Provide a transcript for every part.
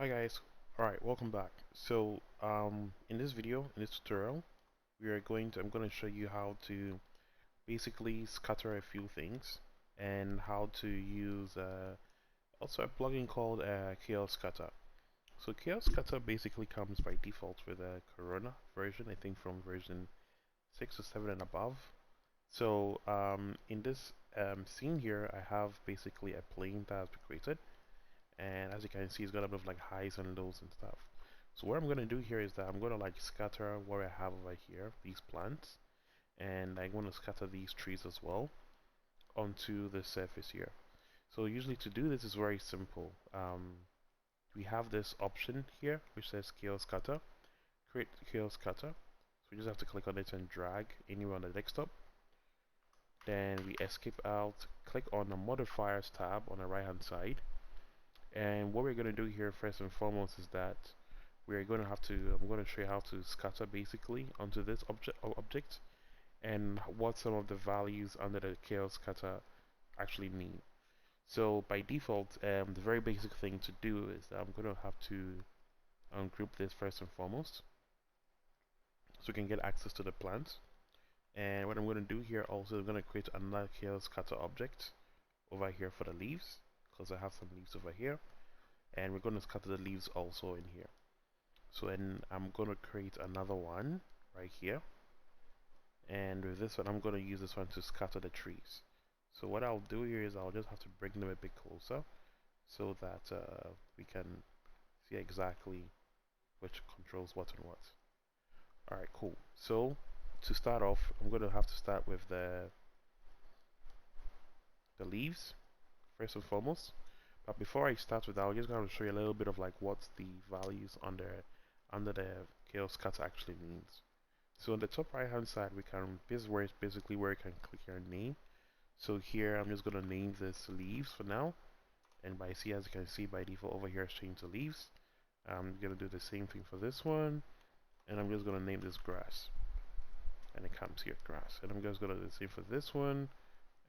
Hi guys, alright, welcome back. In this video, in this tutorial, I'm going to show you how to basically scatter a few things and how to use also a plugin called Chaos Scatter. So Chaos Scatter basically comes by default with a Corona version, I think from version 6 or 7 and above. In this scene here, I have basically a plane that has been created, and as you can see, it's got a bit of like highs and lows and stuff. So what I'm going to do here is that I'm going to like scatter what I have over here, these plants, and I'm going to scatter these trees as well onto the surface here. So usually to do this is very simple. We have this option here which says scale scatter, create scale scatter. So we just have to click on it and drag anywhere on the desktop. Then we escape out, click on the modifiers tab on the right hand side. And what we're going to do here first and foremost is that we're going to have to, I'm going to show you how to scatter basically onto this object and what some of the values under the chaos scatter actually mean. So by default, the very basic thing to do is that I'm going to have to ungroup this first and foremost so we can get access to the plants. And what I'm going to do here also, I'm going to create another chaos scatter object over here for the leaves, because I have some leaves over here, and we're going to scatter the leaves also in here. So then I'm going to create another one right here, and with this one I'm going to use this one to scatter the trees. So what I'll do here is I'll just have to bring them a bit closer so that we can see exactly which controls what and what. Alright, cool. So to start off, I'm going to have to start with the leaves first and foremost. But before I start with that, I'm just going to show you a little bit of like what the values under the chaos scatter actually means. So on the top right hand side, we can, this is where it's basically where you can click your name. So here I'm just going to name this leaves for now, and as you can see by default over here it's changed to leaves. I'm going to do the same thing for this one, and I'm just going to name this grass, and it comes here grass. And I'm just going to do the same for this one,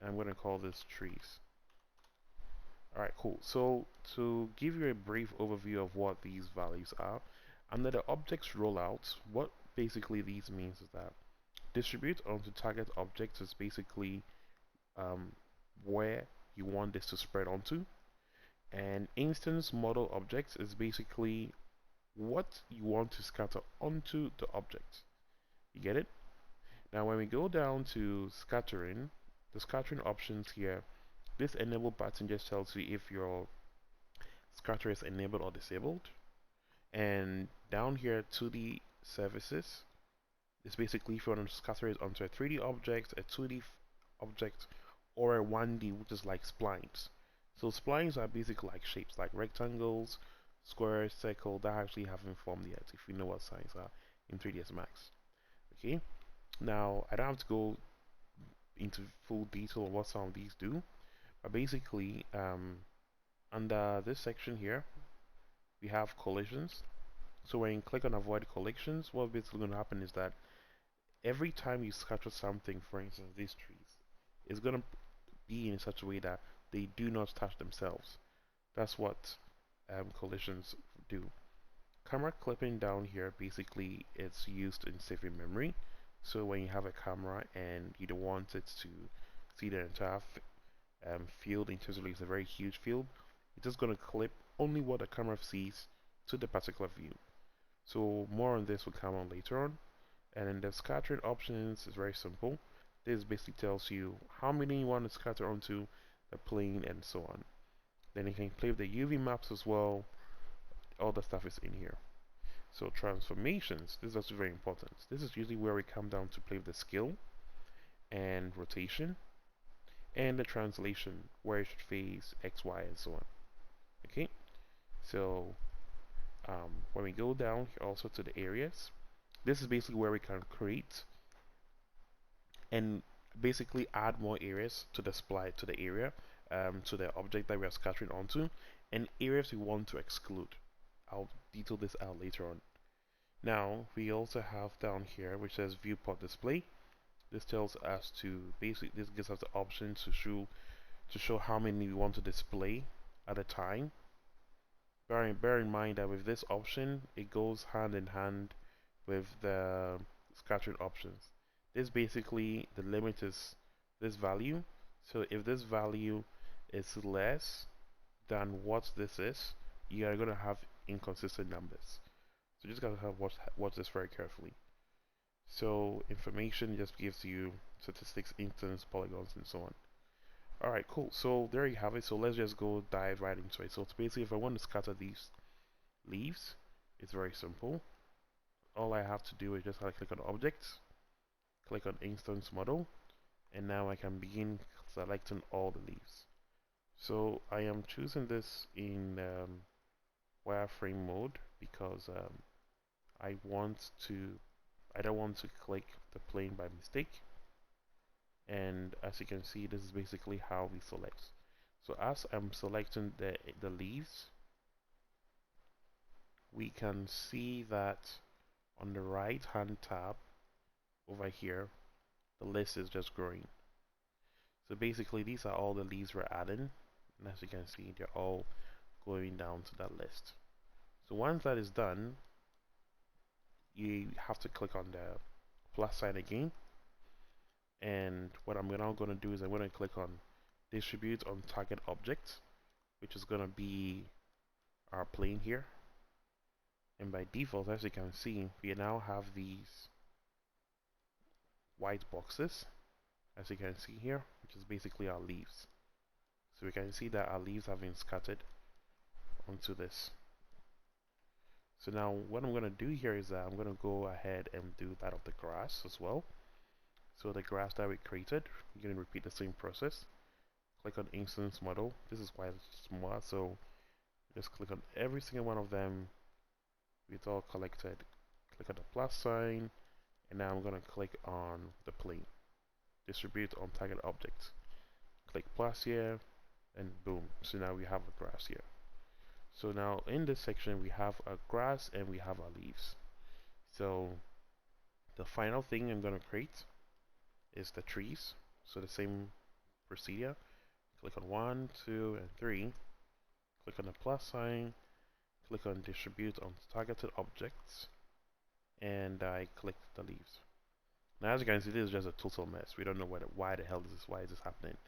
and I'm going to call this trees. Alright, cool. So to give you a brief overview of what these values are, under the objects rollout, what basically these means is that distribute onto target objects is basically um, where you want this to spread onto, and instance model objects is basically what you want to scatter onto the object. You get it? Now when we go down to scattering, the scattering options here, this enable button just tells you if your scatter is enabled or disabled. And down here 2D surfaces, it's basically if you want to scatter it onto a 3D object, a 2D object, or a 1D, which is like splines. So splines are basically like shapes, like rectangles, squares, circle, that actually haven't formed yet, if you know what signs are in 3ds Max. Okay, now I don't have to go into full detail on what some of these do, but basically under this section here, we have collisions. So when you click on avoid collisions, what's basically going to happen is that every time you scatter something, for instance these trees, it's going to be in such a way that they do not touch themselves. That's what collisions do. Camera clipping down here, basically it's used in saving memory. So when you have a camera and you don't want it to see the entire field intentionally, it's a very huge field, it's just going to clip only what the camera sees to the particular view. So more on this will come on later on. And then the scattering options is very simple. This basically tells you how many you want to scatter onto the plane and so on. Then you can play with the UV maps as well. All the stuff is in here. So transformations, this is also very important. This is usually where we come down to play with the scale and rotation and the translation, where it should face X, Y, and so on. Okay, so when we go down here also to the areas, this is basically where we can create and basically add more areas to the spline, to the area, to the object that we are scattering onto, and areas we want to exclude. I'll detail this out later on. Now we also have down here which says viewport display. This tells us to basically, this gives us the option to show how many we want to display at a time. bear in mind that with this option, it goes hand in hand with the scattering options. This basically, the limit is this value. So if this value is less than what this is, you are going to have inconsistent numbers. So you just got to have watch this very carefully. So information just gives you statistics, instance, polygons, and so on. Alright, cool. So there you have it. So let's just go dive right into it. So it's basically, if I want to scatter these leaves, it's very simple. All I have to do is just click on objects, click on instance model, and now I can begin selecting all the leaves. So I am choosing this in wireframe mode because I don't want to click the plane by mistake. And as you can see, this is basically how we select. So as I'm selecting the leaves, we can see that on the right hand tab over here, the list is just growing. So basically these are all the leaves we're adding, and as you can see, they're all going down to that list. So once that is done, you have to click on the plus sign again, and what I'm now going to do is I'm going to click on distribute on target object, which is going to be our plane here. And by default, as you can see, we now have these white boxes, as you can see here, which is basically our leaves. So we can see that our leaves have been scattered onto this. So now what I'm going to do here is that I'm going to go ahead and do that of the grass as well. So the grass that we created, we're going to repeat the same process. Click on instance model. This is quite small, so just click on every single one of them. It's all collected. Click on the plus sign, and now I'm going to click on the plane. Distribute on target object. Click plus here, and boom. So now we have a grass here. So now in this section we have a grass and we have our leaves. So the final thing I'm going to create is the trees. So the same procedure. Click on 1, 2, and 3. Click on the plus sign. Click on distribute on targeted objects, and I click the leaves. Now as you can see, this is just a total mess. We don't know why the hell why is this happening.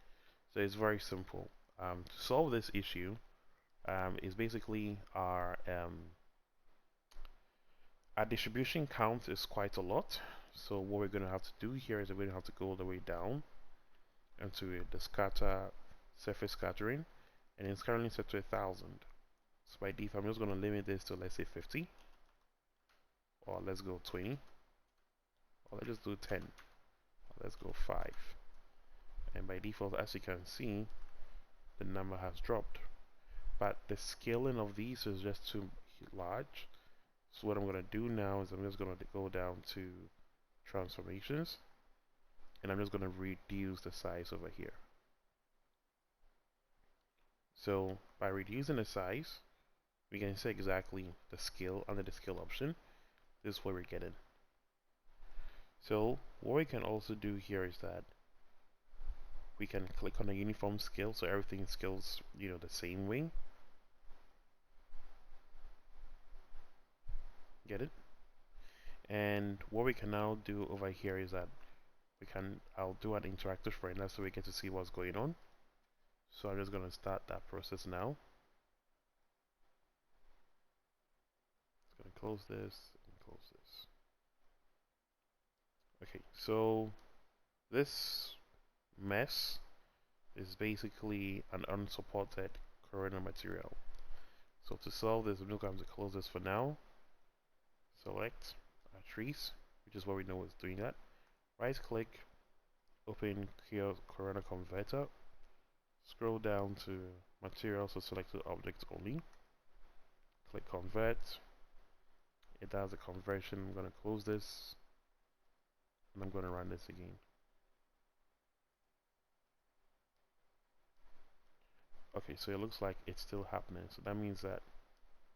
So it's very simple. To solve this issue, is basically our distribution count is quite a lot. So what we're going to have to do here is we're going to have to go all the way down into the scatter surface scattering, and it's currently set to 1,000. So by default, I'm just going to limit this to, let's say, 50, or let's go 20, or let's just do 10, or let's go 5. And by default, as you can see, the number has dropped, but the scaling of these is just too large. So what I'm going to do now is I'm just going to go down to transformations, and I'm just going to reduce the size over here. So by reducing the size, we can see exactly the scale under the scale option. This is what we're getting. So what we can also do here is that we can click on the uniform scale, so everything scales, the same way. Get it? And what we can now do over here is that I'll do an interactive render so we get to see what's going on. So I'm just going to start that process now. Just going to close this and close this. Okay, so this mess is basically an unsupported corona material. So to solve this, I'm just going to close this for now. Select our trees, which is what we know is doing that. Right click, open Corona Converter, scroll down to materials, so select the object only. Click convert. It does a conversion. I'm going to close this, and I'm going to run this again. Okay, so it looks like it's still happening. So that means that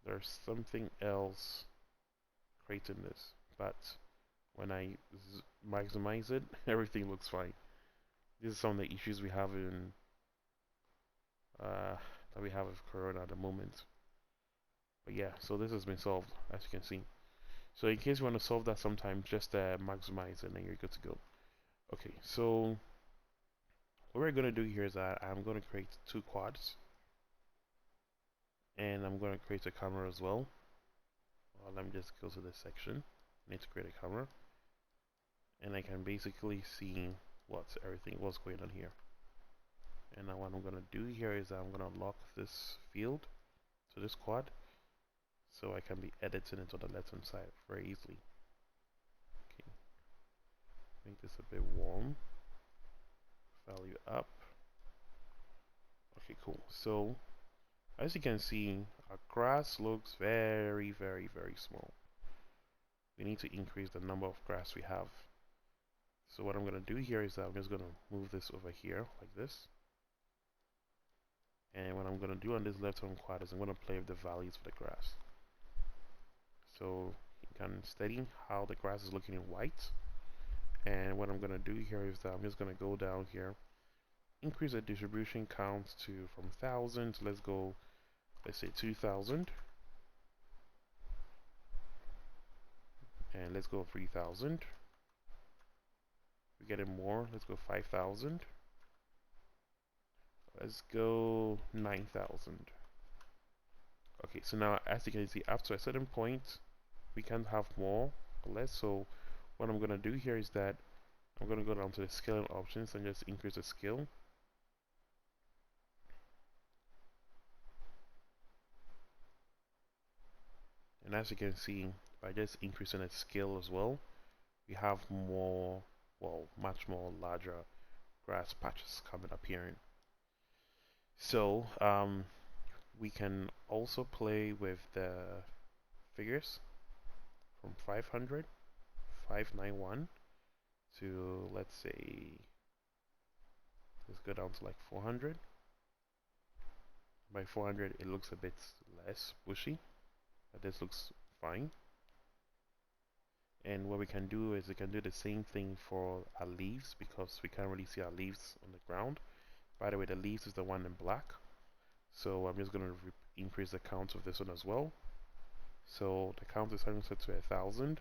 there's something else creating this. But when I maximize it, everything looks fine. This is some of the issues we have in that we have with Corona at the moment. But yeah, so this has been solved, as you can see. So in case you want to solve that sometime, just maximize it and then you're good to go. Okay, so what we're going to do here is that I'm going to create two quads. And I'm going to create a camera as well. Let me just go to this section. I need to create a camera. And I can basically see what's going on here. And now what I'm going to do here is I'm going to lock this field to this quad, so I can be editing it on the left hand side very easily. Okay, make this a bit warm. Value up. Okay, cool. So as you can see, our grass looks very, very, very small. We need to increase the number of grass we have. So what I'm going to do here is that I'm just going to move this over here like this. And what I'm going to do on this left hand quad is I'm going to play with the values for the grass. So you can study how the grass is looking in white. And what I'm going to do here is that I'm just going to go down here, increase the distribution count to from 1,000 to let's say 2,000. And let's go 3,000. We're getting more. Let's go 5,000. Let's go 9,000. Okay, so now as you can see, after a certain point, we can have more or less. So what I'm going to do here is that I'm going to go down to the scaling options and just increase the scale. And as you can see, by just increasing the scale as well, we have more, well, much more larger grass patches coming appearing. So we can also play with the figures from 500, 591 to, let's say, let's go down to like 400. By 400 it looks a bit less bushy, but this looks fine. And what we can do is we can do the same thing for our leaves, because we can't really see our leaves on the ground. By the way, the leaves is the one in black, so I'm just going to increase the count of this one as well. So the count is set to 1,000.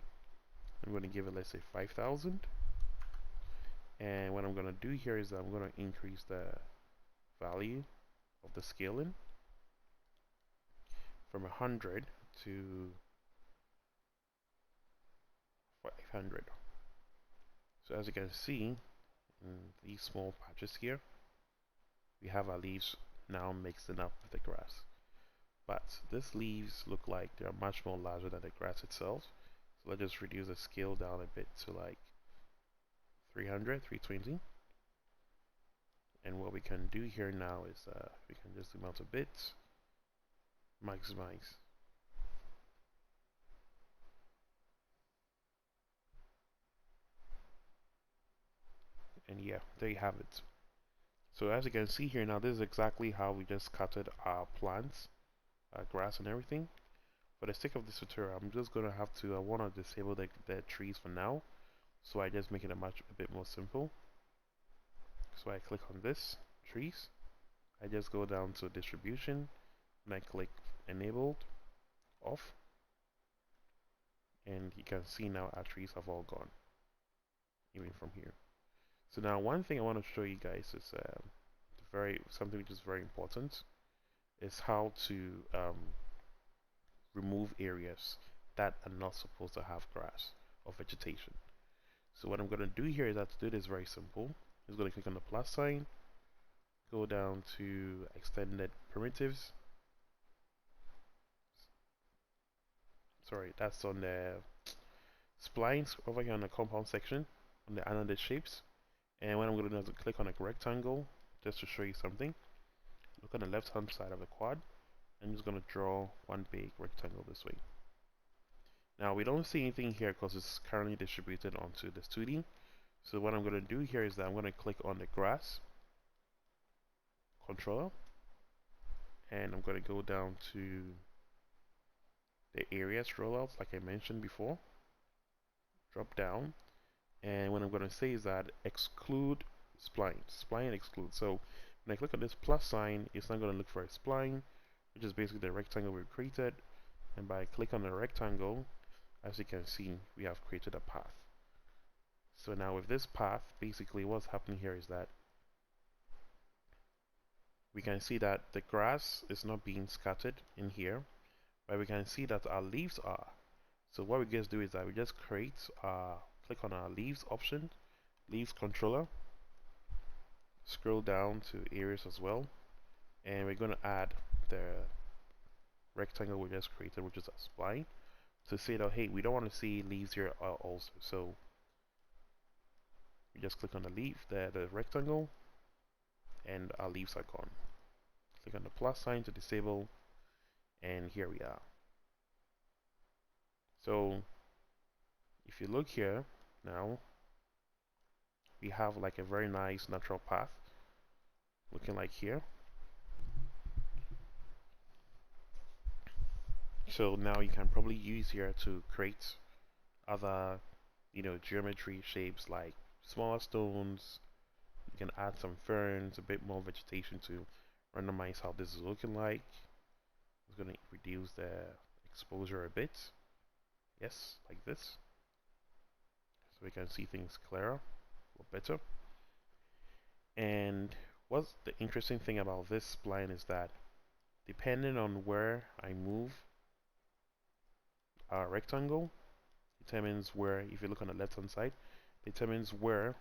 I'm going to give it, let's say, 5,000. And what I'm going to do here is I'm going to increase the value of the scaling from 100 to 500. So as you can see, in these small patches here, we have our leaves now mixing up with the grass. But these leaves look like they are much more larger than the grass itself. So let's just reduce the scale down a bit to like 300, 320. And what we can do here now is we can just zoom out a bit, maximize. And yeah, there you have it. So as you can see here now, this is exactly how we just cutted our plants, grass and everything. For the sake of this tutorial, I'm just gonna have to I want to disable the trees for now, so I just make it a bit more simple. So I click on this trees, I just go down to distribution and I click enabled off, and you can see now our trees have all gone, even from here. So now one thing I want to show you guys is something which is very important, is how to remove areas that are not supposed to have grass or vegetation. So what I'm going to do here is that to do this very simple. I'm just going to click on the plus sign, go down to extended primitives. Sorry, that's on the splines over here on the compound section on the annotated shapes. And what I'm going to do is click on a rectangle just to show you something. Look on the left hand side of the quad. I'm just going to draw one big rectangle this way. Now we don't see anything here because it's currently distributed onto this 2D. So what I'm going to do here is that I'm going to click on the grass controller, and I'm going to go down to the areas rollouts like I mentioned before, drop down, and what I'm going to say is that exclude spline exclude. So when I click on this plus sign, it's not going to look for a spline, which is basically the rectangle we created. and by click on the rectangle, as you can see, we have created a path. So now with this path, basically what's happening here is that we can see that the grass is not being scattered in here, but we can see that our leaves are. So what we just do is that we just click on our leaves option, leaves controller, scroll down to areas as well, and we're going to add the rectangle we just created, which is a spline, to say that, hey, we don't want to see leaves here also. So we just click on the leaf, the rectangle, and our leaves are gone. Click on the plus sign to disable, and here we are. So if you look here now, we have like a very nice natural path looking like here. So now you can probably use here to create other, geometry shapes like smaller stones. You can add some ferns, a bit more vegetation to randomize how this is looking like. It's going to reduce the exposure a bit. Yes, like this. So we can see things clearer, or better. And what's the interesting thing about this spline is that depending on where I move our rectangle, determines where, if you look on the left hand side, determines where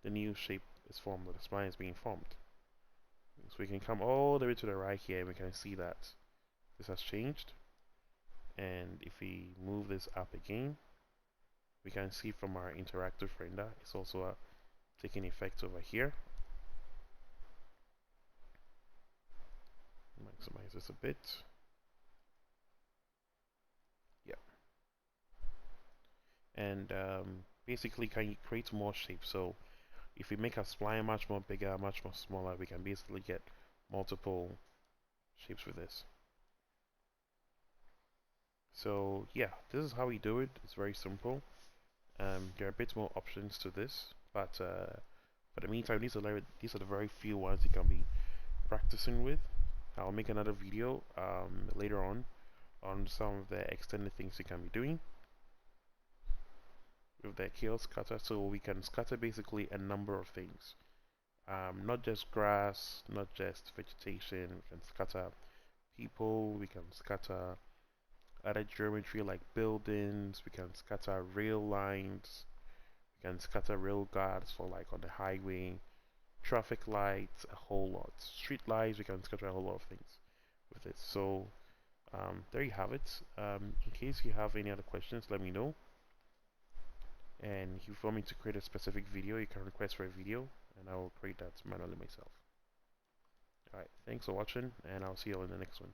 the new shape is formed, or the spline is being formed. So we can come all the way to the right here, and we can see that this has changed. And if we move this up again, we can see from our interactive render, it's also taking effect over here. Maximize this a bit. Yeah. And basically can create more shapes. So if we make a spline much more bigger, much more smaller, we can basically get multiple shapes with this. So yeah, this is how we do it. It's very simple. There are a bit more options to this, but for the meantime, these are the very few ones you can be practicing with. I'll make another video later on some of the extended things you can be doing with the chaos scatter. So we can scatter basically a number of things, not just grass, not just vegetation. We can scatter people, we can scatter other geometry like buildings, we can scatter rail lines, we can scatter rail guards for like on the highway, traffic lights, a whole lot. Street lights, we can scatter a whole lot of things with it. So there you have it. In case you have any other questions, let me know. And if you want me to create a specific video, you can request for a video, and I will create that manually myself. Alright, thanks for watching, and I'll see you in the next one.